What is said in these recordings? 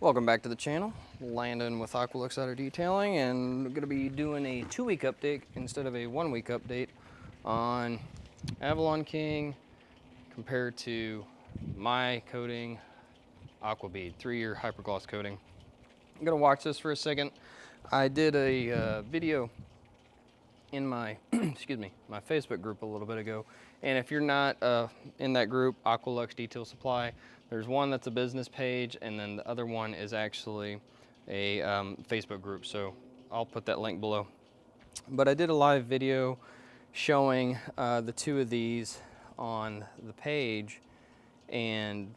Welcome back to the channel. Landon with Aqualux Auto Detailing, and we're going to be doing a 2-week update instead of a 1-week update on Avalon King compared to my coating Aquabead 3-year hypergloss coating. I'm going to watch this for a second. I did a video in my excuse me, my Facebook group a little bit ago, and if you're not in that group, Aqualux Detail Supply, there's one that's a business page, and then the other one is actually a Facebook group, so I'll put that link below. But I did a live video showing the two of these on the page, and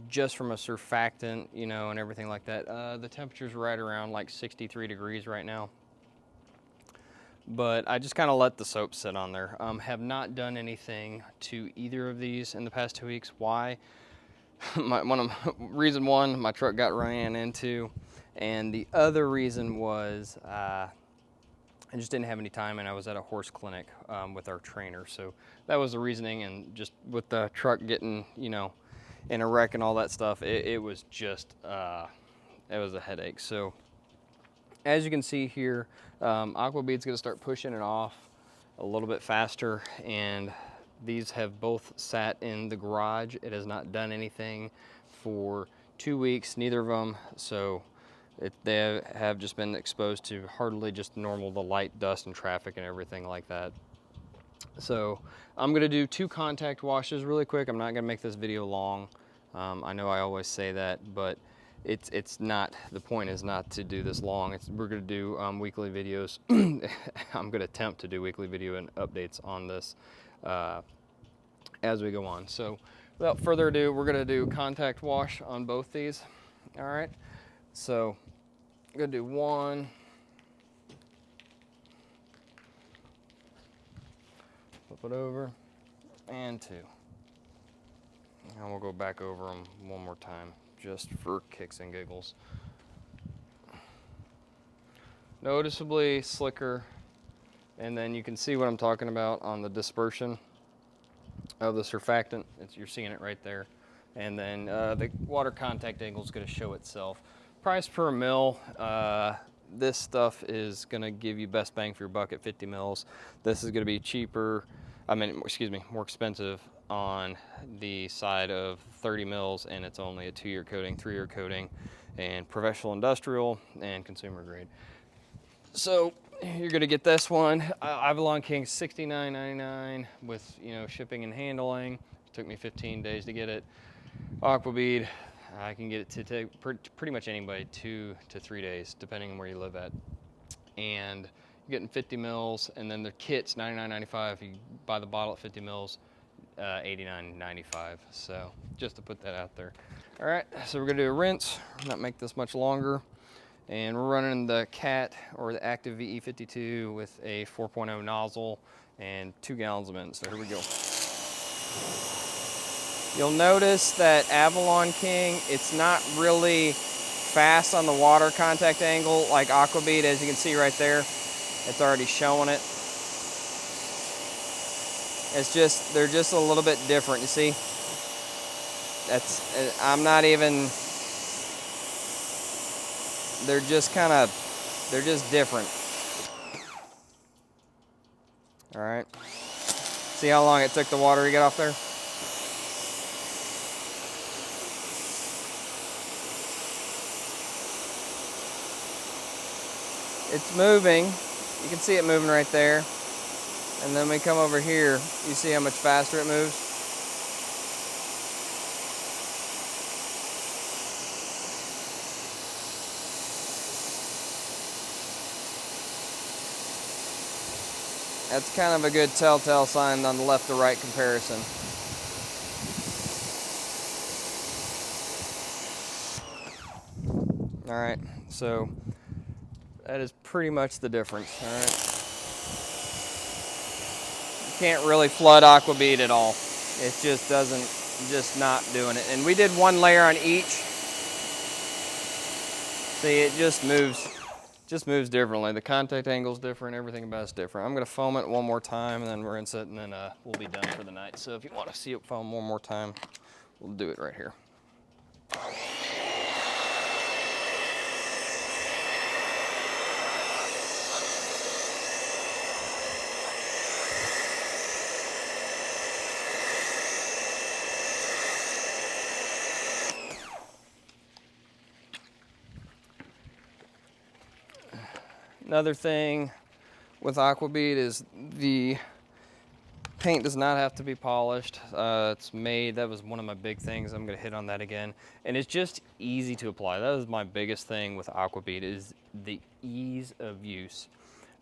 just from a surfactant, you know, and everything like that, the temperature's right around like 63 degrees right now. But I just kind of let the soap sit on there. Have not done anything to either of these in the past 2 weeks. Why? Reason one, my truck got ran into, and the other reason was I just didn't have any time, and I was at a horse clinic with our trainer. So that was the reasoning, and just with the truck getting, you know, in a wreck and all that stuff, it was just, it was a headache. So as you can see here, Aquabead's gonna start pushing it off a little bit faster, and these have both sat in the garage. It has not done anything for 2 weeks, neither of them. So they have just been exposed to hardly just normal, the light, dust, and traffic and everything like that. So I'm gonna do 2 contact washes really quick. I'm not gonna make this video long. I know I always say that, but it's not, the point is not to do this long. We're gonna do weekly videos. I'm gonna attempt to do weekly video and updates on this as we go on. So without further ado, we're gonna do contact wash on both these. All right, so I'm gonna do 1, flip it over, and 2. And we'll go back over them one more time just for kicks and giggles. Noticeably slicker, and then you can see what I'm talking about on the dispersion of the surfactant. You're seeing it right there. And then the water contact angle is going to show itself. Price per mil, this stuff is going to give you best bang for your buck at 50 mils. This is going to be cheaper, more expensive on the side of 30 mils, and it's only a 2-year coating, 3-year coating, and professional, industrial, and consumer grade. So you're gonna get this one, Avalon King, $69.99 with, you know, shipping and handling. It took me 15 days to get it. Aquabead, I can get it to take pretty much anybody 2 to 3 days, depending on where you live at. And you're getting 50 mils, and then the kit's $99.95. If you buy the bottle at 50 mils, $89.95. So just to put that out there. All right, so we're gonna do a rinse, not make this much longer. And we're running the CAT, or the Active VE52, with a 4.0 nozzle and 2 gallons of mint. So here we go. You'll notice that Avalon King, it's not really fast on the water contact angle like Aquabead, as you can see right there. It's already showing it. It's just, they're just a little bit different, you see? I'm not even, they're just different. All right. See how long it took the water to get off there? It's moving. You can see it moving right there. And then we come over here, you see how much faster it moves? That's kind of a good telltale sign on the left to right comparison. All right, so that is pretty much the difference, all right? Can't really flood Aquabead at all. It just doesn't, just not doing it. And we did 1 layer on each. See, it just moves differently. The contact angle's different, everything about it's different. I'm gonna foam it one more time, and then rinse it, and then we'll be done for the night. So if you wanna see it foam one more time, we'll do it right here. Another thing with Aquabead is the paint does not have to be polished. It's made, that was one of my big things. I'm gonna hit on that again. And it's just easy to apply. That is my biggest thing with Aquabead, is the ease of use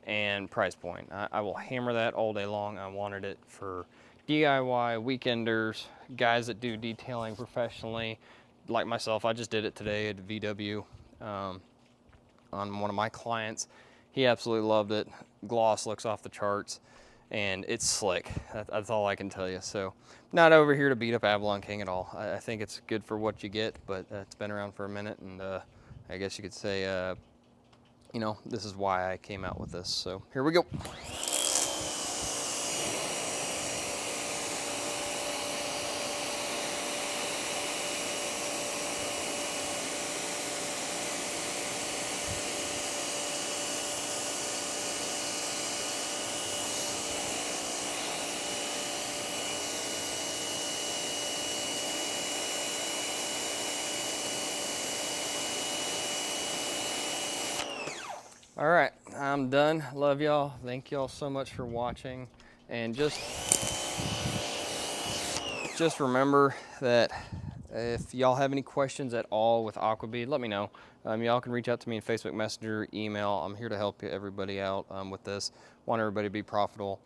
and price point. I will hammer that all day long. I wanted it for DIY, weekenders, guys that do detailing professionally, like myself. I just did it today at VW on one of my clients. He absolutely loved it. Gloss looks off the charts, and it's slick. That's all I can tell you. So, not over here to beat up Avalon King at all. I think it's good for what you get, but it's been around for a minute, and I guess you could say, you know, this is why I came out with this. So, here we go. All right, I'm done. Love y'all. Thank y'all so much for watching. And just remember that if y'all have any questions at all with Aquabead, let me know. Y'all can reach out to me in Facebook Messenger, email. I'm here to help everybody out with this. Want everybody to be profitable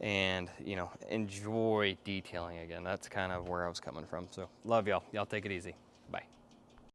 and, you know, enjoy detailing again. That's kind of where I was coming from. So love y'all. Y'all take it easy. Bye.